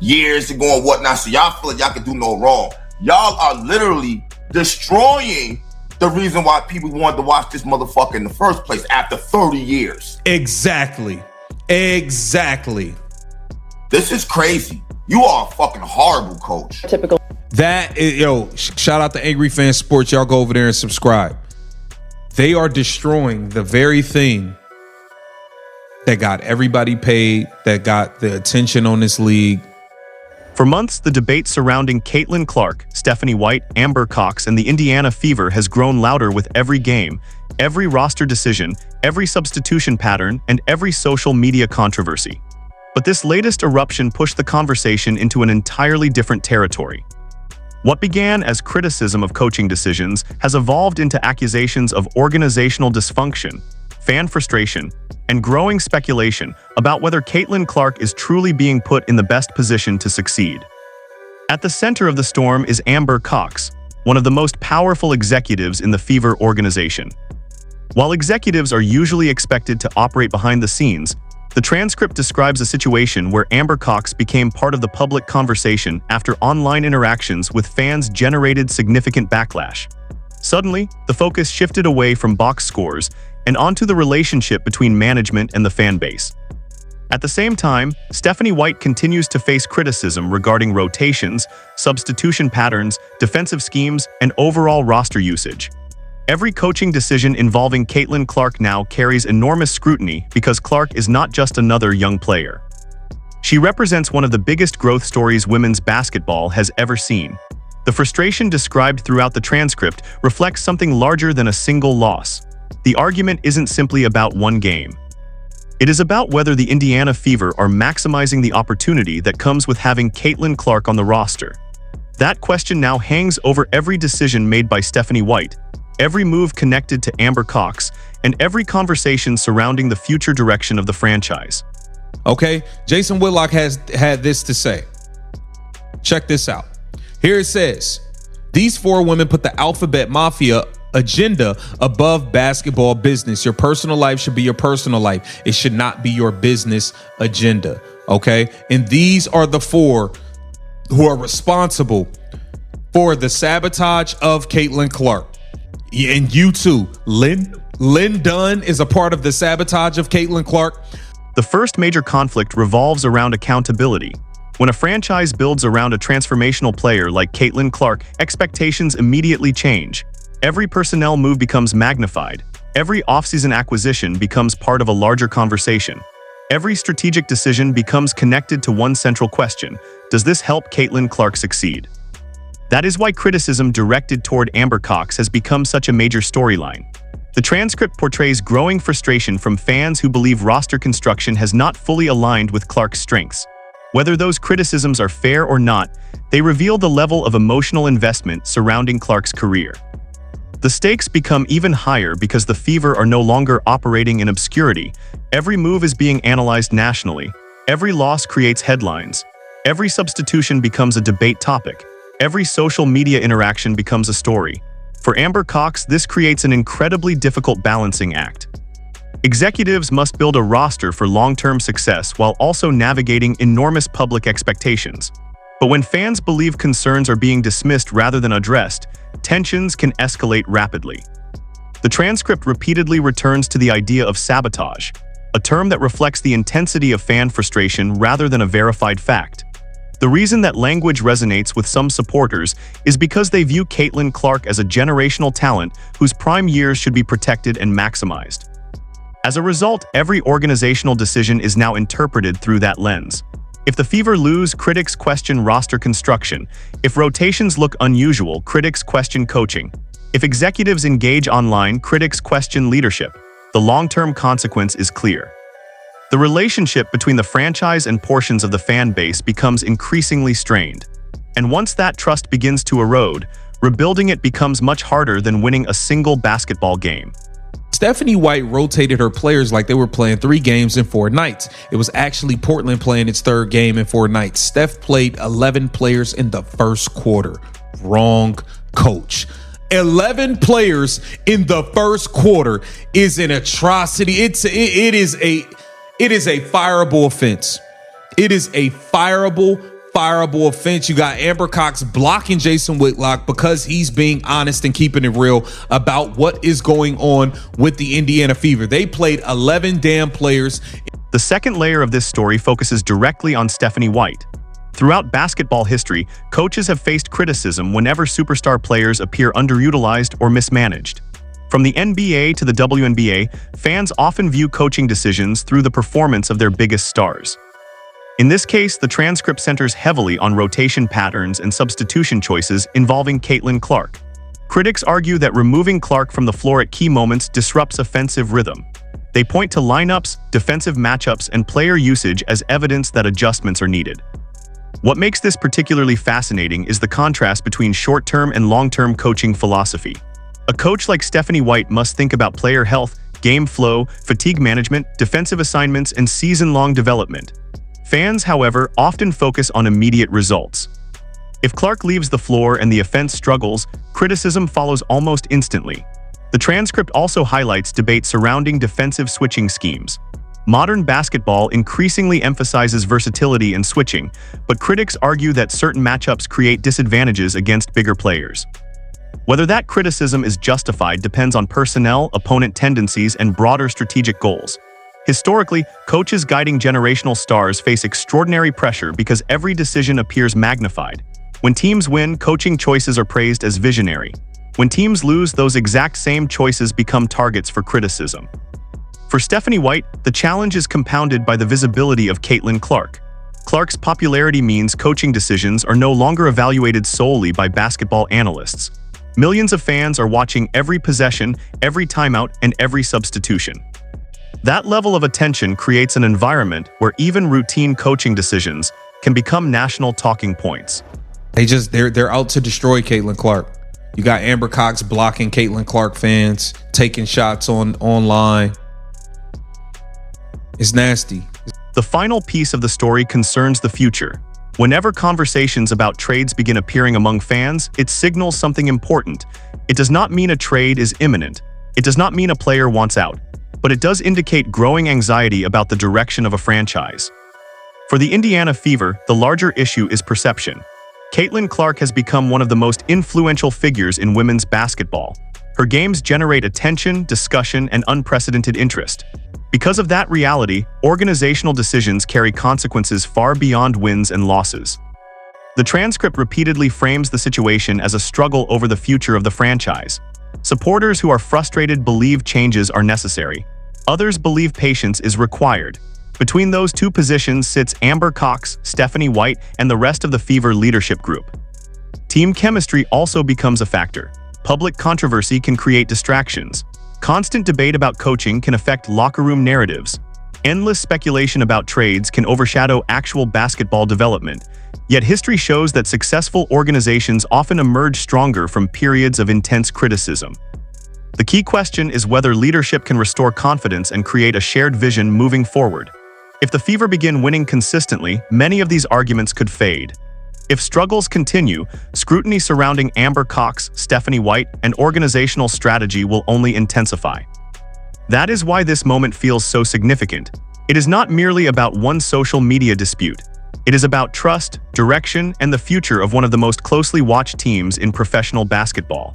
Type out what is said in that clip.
years ago and whatnot, so y'all feel like y'all can do no wrong. Y'all are literally destroying the reason why people wanted to watch this motherfucker in the first place after 30 years. Exactly. Exactly. This is crazy. You are a fucking horrible coach. Typical. That is, shout out to Angry Fan Sports. Y'all go over there and subscribe. They are destroying the very thing that got everybody paid, that got the attention on this league. For months, the debate surrounding Caitlin Clark, Stephanie White, Amber Cox, and the Indiana Fever has grown louder with every game, every roster decision, every substitution pattern, and every social media controversy. But this latest eruption pushed the conversation into an entirely different territory. What began as criticism of coaching decisions has evolved into accusations of organizational dysfunction, fan frustration, and growing speculation about whether Caitlin Clark is truly being put in the best position to succeed. At the center of the storm is Amber Cox, one of the most powerful executives in the Fever organization. While executives are usually expected to operate behind the scenes, the transcript describes a situation where Amber Cox became part of the public conversation after online interactions with fans generated significant backlash. Suddenly, the focus shifted away from box scores and onto the relationship between management and the fan base. At the same time, Stephanie White continues to face criticism regarding rotations, substitution patterns, defensive schemes, and overall roster usage. Every coaching decision involving Caitlin Clark now carries enormous scrutiny because Clark is not just another young player. She represents one of the biggest growth stories women's basketball has ever seen. The frustration described throughout the transcript reflects something larger than a single loss. The argument isn't simply about one game. It is about whether the Indiana Fever are maximizing the opportunity that comes with having Caitlin Clark on the roster. That question now hangs over every decision made by Stephanie White, every move connected to Amber Cox, and every conversation surrounding the future direction of the franchise. Okay, Jason Whitlock has had this to say. Check this out. Here it says, these four women put the alphabet mafia agenda above basketball business. Your personal life should be your personal life. It should not be your business agenda. Okay, and these are the four who are responsible for the sabotage of Caitlin Clark. And you too, Lynn Dunn is a part of the sabotage of Caitlin Clark. The first major conflict revolves around accountability. When a franchise builds around a transformational player like Caitlin Clark, expectations immediately change. Every personnel move becomes magnified. Every offseason acquisition becomes part of a larger conversation. Every strategic decision becomes connected to one central question: does this help Caitlin Clark succeed? That is why criticism directed toward Amber Cox has become such a major storyline. The transcript portrays growing frustration from fans who believe roster construction has not fully aligned with Clark's strengths. Whether those criticisms are fair or not, they reveal the level of emotional investment surrounding Clark's career. The stakes become even higher because the Fever are no longer operating in obscurity. Every move is being analyzed nationally. Every loss creates headlines. Every substitution becomes a debate topic. Every social media interaction becomes a story. For Amber Cox, this creates an incredibly difficult balancing act. Executives must build a roster for long-term success while also navigating enormous public expectations. But when fans believe concerns are being dismissed rather than addressed, tensions can escalate rapidly. The transcript repeatedly returns to the idea of sabotage, a term that reflects the intensity of fan frustration rather than a verified fact. The reason that language resonates with some supporters is because they view Caitlin Clark as a generational talent whose prime years should be protected and maximized. As a result, every organizational decision is now interpreted through that lens. If the Fever lose, critics question roster construction. If rotations look unusual, critics question coaching. If executives engage online, critics question leadership. The long-term consequence is clear. The relationship between the franchise and portions of the fan base becomes increasingly strained. And once that trust begins to erode, rebuilding it becomes much harder than winning a single basketball game. Stephanie White rotated her players like they were playing 3 games in 4 nights. It was actually Portland playing its 3rd game in 4 nights. Steph played 11 players in the first quarter. Wrong coach. 11 players in the first quarter is an atrocity. It is a fireable offense. It is a fireable fireable offense. You got Amber Cox blocking Jason Whitlock because he's being honest and keeping it real about what is going on with the Indiana Fever. They played 11 damn players. The second layer of this story focuses directly on Stephanie White. Throughout basketball history, coaches have faced criticism whenever superstar players appear underutilized or mismanaged. From the NBA to the WNBA, fans often view coaching decisions through the performance of their biggest stars. In this case, the transcript centers heavily on rotation patterns and substitution choices involving Caitlin Clark. Critics argue that removing Clark from the floor at key moments disrupts offensive rhythm. They point to lineups, defensive matchups, and player usage as evidence that adjustments are needed. What makes this particularly fascinating is the contrast between short-term and long-term coaching philosophy. A coach like Stephanie White must think about player health, game flow, fatigue management, defensive assignments, and season-long development. Fans, however, often focus on immediate results. If Clark leaves the floor and the offense struggles, criticism follows almost instantly. The transcript also highlights debate surrounding defensive switching schemes. Modern basketball increasingly emphasizes versatility and switching, but critics argue that certain matchups create disadvantages against bigger players. Whether that criticism is justified depends on personnel, opponent tendencies, and broader strategic goals. Historically, coaches guiding generational stars face extraordinary pressure because every decision appears magnified. When teams win, coaching choices are praised as visionary. When teams lose, those exact same choices become targets for criticism. For Stephanie White, the challenge is compounded by the visibility of Caitlin Clark. Clark's popularity means coaching decisions are no longer evaluated solely by basketball analysts. Millions of fans are watching every possession, every timeout, and every substitution. That level of attention creates an environment where even routine coaching decisions can become national talking points. They're out to destroy Caitlin Clark. You got Amber Cox blocking Caitlin Clark fans, taking shots online. It's nasty. The final piece of the story concerns the future. Whenever conversations about trades begin appearing among fans, it signals something important. It does not mean a trade is imminent. It does not mean a player wants out. But it does indicate growing anxiety about the direction of a franchise. For the Indiana Fever, the larger issue is perception. Caitlin Clark has become one of the most influential figures in women's basketball. Her games generate attention, discussion, and unprecedented interest. Because of that reality, organizational decisions carry consequences far beyond wins and losses. The transcript repeatedly frames the situation as a struggle over the future of the franchise. Supporters who are frustrated believe changes are necessary. Others believe patience is required. Between those two positions sits Amber Cox, Stephanie White, and the rest of the Fever leadership group. Team chemistry also becomes a factor. Public controversy can create distractions. Constant debate about coaching can affect locker room narratives. Endless speculation about trades can overshadow actual basketball development. Yet history shows that successful organizations often emerge stronger from periods of intense criticism. The key question is whether leadership can restore confidence and create a shared vision moving forward. If the Fever begin winning consistently, many of these arguments could fade. If struggles continue, scrutiny surrounding Amber Cox, Stephanie White, and organizational strategy will only intensify. That is why this moment feels so significant. It is not merely about one social media dispute. It is about trust, direction, and the future of one of the most closely watched teams in professional basketball.